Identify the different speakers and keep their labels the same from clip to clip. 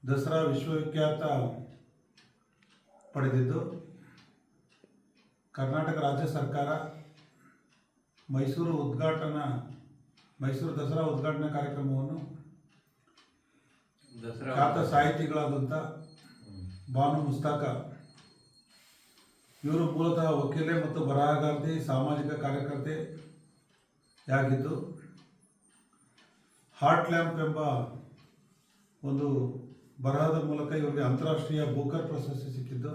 Speaker 1: ದಸರಾ ವಿಶ್ವವಿಖ್ಯಾತ ಪಡೆದಿದ್ದು ಕರ್ನಾಟಕ ರಾಜ್ಯ ಸರ್ಕಾರ ಮೈಸೂರು ದಸರಾ ಉದ್ಘಾಟನಾ ಕಾರ್ಯಕ್ರಮವನ್ನು ಖ್ಯಾತ ಸಾಹಿತಿಗಳಾದಂಥ ಬಾನು ಮುಸ್ತಾಕ ಇವರು ಮೂಲತಃ ವಕೀಲೆ ಮತ್ತು ಬರಹಗಾರ್ತಿ, ಸಾಮಾಜಿಕ ಕಾರ್ಯಕರ್ತೆ ಯಾಗಿದ್ದು ಹಾರ್ಟ್ ಲ್ಯಾಂಪ್ ಎಂಬ ಒಂದು ಬರಹದ ಮೂಲಕ ಇವರಿಗೆ ಅಂತಾರಾಷ್ಟ್ರೀಯ ಬೂಕರ್ ಪ್ರಶಸ್ತಿ ಸಿಕ್ಕಿದ್ದು.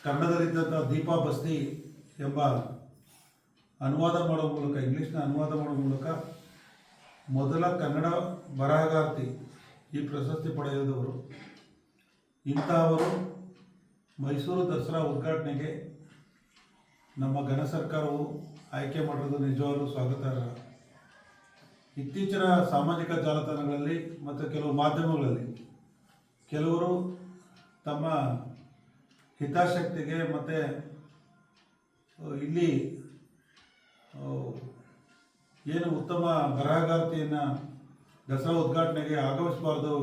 Speaker 1: ಕನ್ನಡದಲ್ಲಿದ್ದಂಥ ದೀಪಾ ಬಸ್ತಿ ಎಂಬ ಅನುವಾದ ಮಾಡುವ ಮೂಲಕ, ಇಂಗ್ಲೀಷ್ನ ಅನುವಾದ ಮಾಡುವ ಮೂಲಕ ಮೊದಲ ಕನ್ನಡ ಬರಹಗಾರ್ತಿ ಈ ಪ್ರಶಸ್ತಿ ಪಡೆದಿದ್ದವರು. ಇಂತಹವರು ಮೈಸೂರು ದಸರಾ ಉದ್ಘಾಟನೆಗೆ ನಮ್ಮ ಘನ ಸರ್ಕಾರವು ಆಯ್ಕೆ ಮಾಡಿರೋದು ನಿಜವಾಗಲೂ ಸ್ವಾಗತಾರ್ಹ. ಇತ್ತೀಚಿನ ಸಾಮಾಜಿಕ ಜಾಲತಾಣಗಳಲ್ಲಿ ಮತ್ತು ಕೆಲವು ಮಾಧ್ಯಮಗಳಲ್ಲಿ ಕೆಲವರು ತಮ್ಮ ಹಿತಾಸಕ್ತಿಗೆ ಮತ್ತು ಇಲ್ಲಿ ಏನು ಉತ್ತಮ ಬರಹಗಾರ್ತಿಯನ್ನು ದಸರಾ ಉದ್ಘಾಟನೆಗೆ ಆಗಮಿಸಬಾರ್ದು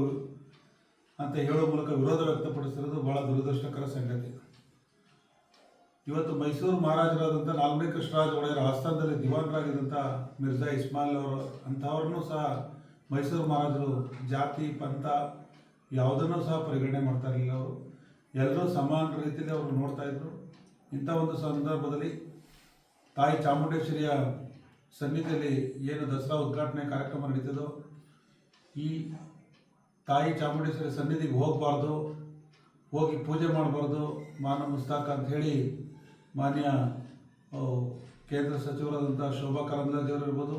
Speaker 1: ಅಂತ ಹೇಳುವ ಮೂಲಕ ವಿರೋಧ ವ್ಯಕ್ತಪಡಿಸಿರೋದು ಭಾಳ ದುರದೃಷ್ಟಕರ ಸಂಗತಿ. ಇವತ್ತು ಮೈಸೂರು ಮಹಾರಾಜರಾದಂಥ ನಾಲ್ವಡಿ ಕೃಷ್ಣರಾಜ ಒಡೆಯರ ಆಸ್ಥಾನದಲ್ಲಿ ದಿವಾನರಾಗಿದ್ದಂಥ ಮಿರ್ಜಾ ಇಸ್ಮಾಯಿಲ್ ಅವರು ಅಂಥವ್ರನ್ನೂ ಸಹ ಮೈಸೂರು ಮಹಾರಾಜರು ಜಾತಿ ಪಂಥ ಯಾವುದನ್ನೂ ಸಹ ಪರಿಗಣನೆ ಮಾಡ್ತಾ ಇರಲಿಲ್ಲ. ಅವರು ಎಲ್ಲರೂ ಸಮಾನ ರೀತಿಯಲ್ಲಿ ಅವರು ನೋಡ್ತಾ ಇದ್ರು. ಇಂಥ ಒಂದು ಸಂದರ್ಭದಲ್ಲಿ ತಾಯಿ ಚಾಮುಂಡೇಶ್ವರಿಯ ಸನ್ನಿಧಿಯಲ್ಲಿ ಏನು ದಸರಾ ಉದ್ಘಾಟನೆ ಕಾರ್ಯಕ್ರಮ ನಡೀತದೋ, ಈ ತಾಯಿ ಚಾಮುಂಡೇಶ್ವರಿ ಸನ್ನಿಧಿಗೆ ಹೋಗಬಾರ್ದು, ಹೋಗಿ ಪೂಜೆ ಮಾಡಬಾರ್ದು ಬಾನು ಮುಸ್ತಾಕ ಅಂಥೇಳಿ ಮಾನ್ಯ ಕೇಂದ್ರ ಸಚಿವರಾದಂಥ ಶೋಭಾ ಕರಂದ್ಲಾಜೆಯವರು ಇರ್ಬೋದು,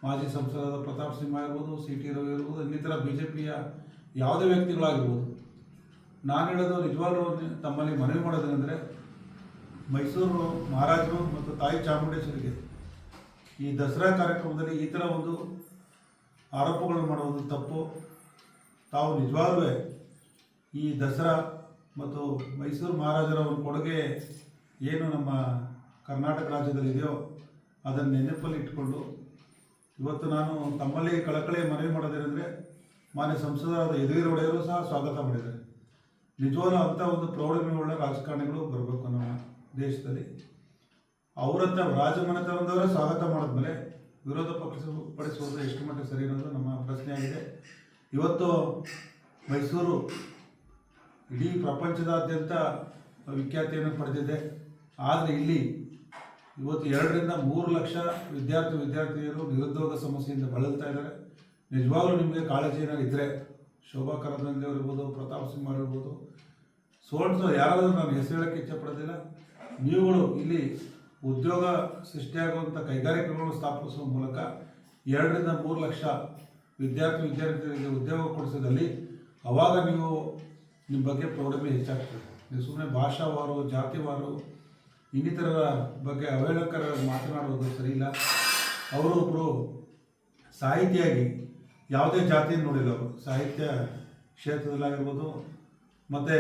Speaker 1: ಮಾಜಿ ಸಂಸದರಾದ ಪ್ರತಾಪ್ ಸಿಂಹ ಇರ್ಬೋದು, ಸಿ ಟಿ ರವಿ ಇರ್ಬೋದು, ಇನ್ನಿತರ BJPಯ ಯಾವುದೇ ವ್ಯಕ್ತಿಗಳಾಗಿರ್ಬೋದು, ನಾನು ಹೇಳೋದು ನಿಜವಾಗ್ಲೂ ತಮ್ಮಲ್ಲಿ ಮನವಿ ಮಾಡೋದೇನೆಂದರೆ, ಮೈಸೂರು ಮಹಾರಾಜರು ಮತ್ತು ತಾಯಿ ಚಾಮುಂಡೇಶ್ವರಿಗೆ ಈ ದಸರಾ ಕಾರ್ಯಕ್ರಮದಲ್ಲಿ ಈ ಥರ ಒಂದು ಆರೋಪಗಳನ್ನು ಮಾಡುವುದು ತಪ್ಪು. ತಾವು ನಿಜವಾಗ್ಲೂ ಈ ದಸರಾ ಮತ್ತು ಮೈಸೂರು ಮಹಾರಾಜರ ಒಂದು ಕೊಡುಗೆ ಏನು ನಮ್ಮ ಕರ್ನಾಟಕ ರಾಜ್ಯದಲ್ಲಿದೆಯೋ ಅದನ್ನು ನೆನಪಲ್ಲಿ ಇಟ್ಕೊಂಡು ಇವತ್ತು ನಾನು ತಮ್ಮಲ್ಲಿ ಕಳಕಳಿಯ ಮನವಿ ಮಾಡೋದೇನೆಂದರೆ, ಮಾನ್ಯ ಸಂಸದರಾದ ಯದುವೀರ್ ಒಡೆಯರು ಸಹ ಸ್ವಾಗತ ಮಾಡಿದ್ದಾರೆ. ನಿಜವಾಗ್ಲೂ ಅಂಥ ಒಂದು ಪ್ರೌಢಿಮೆಯುಳ್ಳ ರಾಜಕಾರಣಿಗಳು ಬರಬೇಕು ನಮ್ಮ ದೇಶದಲ್ಲಿ. ಅವರಂಥ ರಾಜಮನೆತನದವರೇ ಸ್ವಾಗತ ಮಾಡಿದ್ಮೇಲೆ ವಿರೋಧ ಪಡಿಸುವುದು ಎಷ್ಟು ಮಟ್ಟಿಗೆ ಸರಿ ಅನ್ನೋದು ನಮ್ಮ ಪ್ರಶ್ನೆಯಾಗಿದೆ. ಇವತ್ತು ಮೈಸೂರು ಇಡೀ ಪ್ರಪಂಚದಾದ್ಯಂತ ವಿಖ್ಯಾತಿಯನ್ನು ಪಡೆದಿದೆ. ಆದರೆ ಇಲ್ಲಿ ಇವತ್ತು 2 ರಿಂದ 3 ಲಕ್ಷ ವಿದ್ಯಾರ್ಥಿನಿಯರು ನಿರುದ್ಯೋಗ ಸಮಸ್ಯೆಯಿಂದ ಬಳಲ್ತಾ ಇದ್ದಾರೆ. ನಿಜವಾಗ್ಲೂ ನಿಮಗೆ ಕಾಳಜಿ ಏನಾಗಿದ್ದರೆ ಶೋಭಾ ಕರಂದ್ಲಾಜೆ ಇರ್ಬೋದು, ಪ್ರತಾಪ್ ಸಿಂಹ ಇರ್ಬೋದು, ಯಾರಾದರೂ ನಾನು ಹೆಸರು ಹೇಳೋಕ್ಕೆ ಇಚ್ಛೆಪಡೋದಿಲ್ಲ. ನೀವುಗಳು ಇಲ್ಲಿ ಉದ್ಯೋಗ ಸೃಷ್ಟಿಯಾಗುವಂಥ ಕೈಗಾರಿಕೆಗಳನ್ನು ಸ್ಥಾಪಿಸುವ ಮೂಲಕ 2 ರಿಂದ 3 ಲಕ್ಷ ವಿದ್ಯಾರ್ಥಿನಿಯರಿಗೆ ಉದ್ಯೋಗ ಕೊಡಿಸೋದಲ್ಲಿ ಆವಾಗ ನೀವು ನಿಮ್ಮ ಬಗ್ಗೆ ಪ್ರೌಢಿಮೆ ಹೆಚ್ಚಾಗ್ತದೆ. ನೀವು ಸುಮ್ಮನೆ ಭಾಷಾವಾರು, ಜಾತಿವಾರು, ಇನ್ನಿತರರ ಬಗ್ಗೆ ಅವಹೇಳನಕರ ಮಾತನಾಡುವುದು ಸರಿಯಿಲ್ಲ. ಅವರು ಒಬ್ಬರು ಸಾಹಿತಿಯಾಗಿ ಯಾವುದೇ ಜಾತಿಯನ್ನು ನೋಡಿಲ್ಲ. ಅವರು ಸಾಹಿತ್ಯ ಕ್ಷೇತ್ರದಲ್ಲಾಗಿರ್ಬೋದು ಮತ್ತು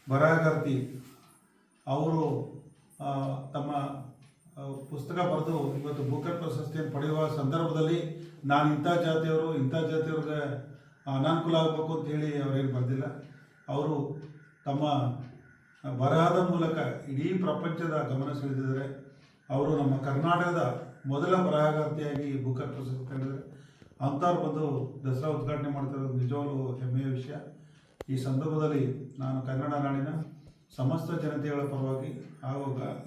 Speaker 1: ಬರಹಗಾರ್ತಿ. ಅವರು ತಮ್ಮ ಪುಸ್ತಕ ಬರೆದು ಇವತ್ತು ಬೂಕರ್ ಪ್ರಶಸ್ತಿಯನ್ನು ಪಡೆಯುವ ಸಂದರ್ಭದಲ್ಲಿ ನಾನು ಇಂಥ ಜಾತಿಯವ್ರಿಗೆ ಅನಾನುಕೂಲ ಆಗಬೇಕು ಅಂತೇಳಿ ಅವರೇನು ಬರೆದಿಲ್ಲ. ಅವರು ತಮ್ಮ ಬರಹದ ಮೂಲಕ ಇಡೀ ಪ್ರಪಂಚದ ಗಮನ ಸೆಳೆದಿದ್ದಾರೆ. ಅವರು ನಮ್ಮ ಕರ್ನಾಟಕದ ಮೊದಲ ಬರಹಗಾರ್ತಿಯಾಗಿ ಬೂಕರ್ ಪ್ರಶಸ್ತಿ ಪಡೆದಿದ್ದಾರೆ. ಅಂಥವ್ರು ಬಂದು ದಸರಾ ಉದ್ಘಾಟನೆ ಮಾಡ್ತಿರೋದು ನಿಜವಾಗ್ಲೂ ಹೆಮ್ಮೆಯ ವಿಷಯ. ಈ ಸಂದರ್ಭದಲ್ಲಿ ನಾನು ಕನ್ನಡ ನಾಡಿನ ಸಮಸ್ತ ಜನತೆಗಳ ಪರವಾಗಿ ಹಾಗೂ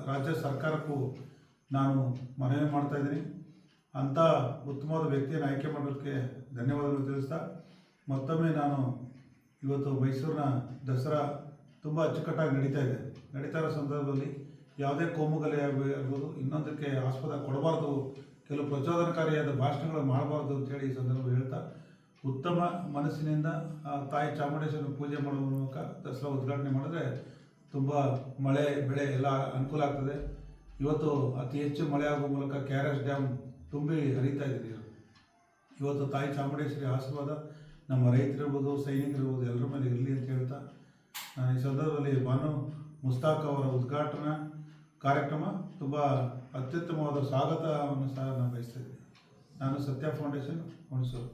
Speaker 1: ರಾಜ್ಯ ಸರ್ಕಾರಕ್ಕೂ ನಾನು ಮನವಿ ಮಾಡ್ತಾಯಿದ್ದೀನಿ. ಅಂಥ ಉತ್ತಮವಾದ ವ್ಯಕ್ತಿಯನ್ನು ಆಯ್ಕೆ ಮಾಡೋದಕ್ಕೆ ಧನ್ಯವಾದಗಳು ತಿಳಿಸ್ತಾ, ಮತ್ತೊಮ್ಮೆ ನಾನು ಇವತ್ತು ಮೈಸೂರಿನ ದಸರಾ ತುಂಬ ಅಚ್ಚುಕಟ್ಟಾಗಿ ನಡೀತಾ ಇರೋ ಸಂದರ್ಭದಲ್ಲಿ ಯಾವುದೇ ಕೋಮುಗಲಭೆ ಆಗ್ಬೋದು, ಇನ್ನೊಂದಕ್ಕೆ ಆಸ್ಪದ ಕೊಡಬಾರ್ದು, ಕೆಲವು ಪ್ರಚೋದನಕಾರಿಯಾದ ಭಾಷಣಗಳು ಮಾಡಬಾರ್ದು ಅಂತೇಳಿ ಈ ಸಂದರ್ಭ ಹೇಳ್ತಾ, ಉತ್ತಮ ಮನಸ್ಸಿನಿಂದ ತಾಯಿ ಚಾಮುಂಡೇಶ್ವರಿ ಪೂಜೆ ಮಾಡುವ ಮೂಲಕ ದಸರಾ ಉದ್ಘಾಟನೆ ಮಾಡಿದ್ರೆ ತುಂಬ ಮಳೆ ಬೆಳೆ ಎಲ್ಲ ಅನುಕೂಲ ಆಗ್ತದೆ. ಇವತ್ತು ಅತಿ ಹೆಚ್ಚು ಮಳೆ ಆಗುವ ಮೂಲಕ KRS ಡ್ಯಾಮ್ ತುಂಬಿ ಹರಿತಾ ಇದೆ ನೀರು. ಇವತ್ತು ತಾಯಿ ಚಾಮುಂಡೇಶ್ವರಿ ಆಶೀರ್ವಾದ ನಮ್ಮ ರೈತರಿರ್ಬೋದು, ಸೈನಿಕರಿರ್ಬೋದು ಎಲ್ಲರ ಮೇಲೆ ಇರಲಿ ಅಂತ ಹೇಳ್ತಾ, ಈ ಸಂದರ್ಭದಲ್ಲಿ ಬಾನು ಮುಸ್ತಾಕ್ ಅವರ ಉದ್ಘಾಟನಾ ಕಾರ್ಯಕ್ರಮ ತುಂಬ ಅತ್ಯುತ್ತಮವಾದ ಸ್ವಾಗತವನ್ನು ಸಹ ನಾನು ಬಯಸ್ತಾ ಇದ್ದೀನಿ. ನಾನು ಸತ್ಯ ಫೌಂಡೇಶನ್ ಹುಣಸೂರು.